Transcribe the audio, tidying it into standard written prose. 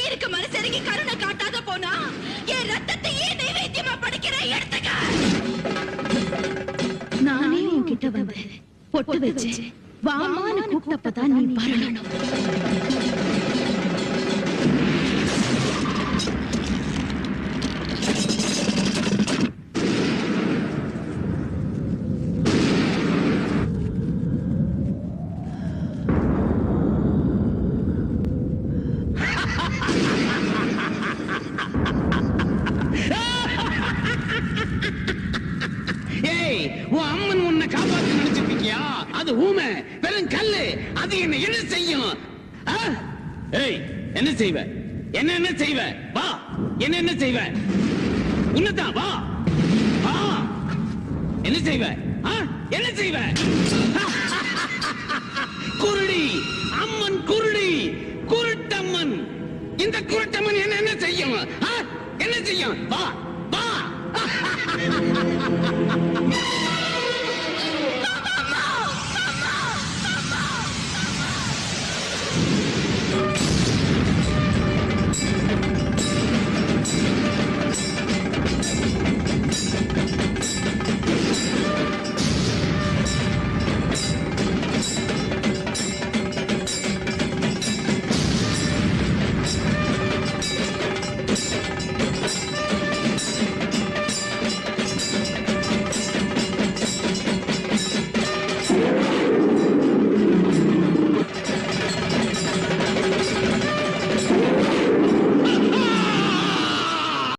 உயிருக்கு மனசெருங்கி கருணை காட்டாத போனா என் ரத்தத்தையே நைவேத்தியமா படைக்கிற எடுத்துக்க. நானே உன்கிட்ட வந்து பொட்டு வச்சு வாமான்னு கூப்பிட்டப்பதான் நீ வரணும். அம்மன் உன்னை காப்பாற்ற நினைச்சிருக்கியா? அது ஊமை, வெறும் கல்லு. அது என்ன செய்யும்? என்ன செய்வ? என்ன செய்வ? வா, என்ன செய்வ? உன்னதான் வா. என்ன செய்வ? என்ன செய்வ? குருடி அம்மன், குருடி குருட்டம்மன். இந்த குருட்டம்மன் என்ன செய்யும்? என்ன செய்யும்? வா வா.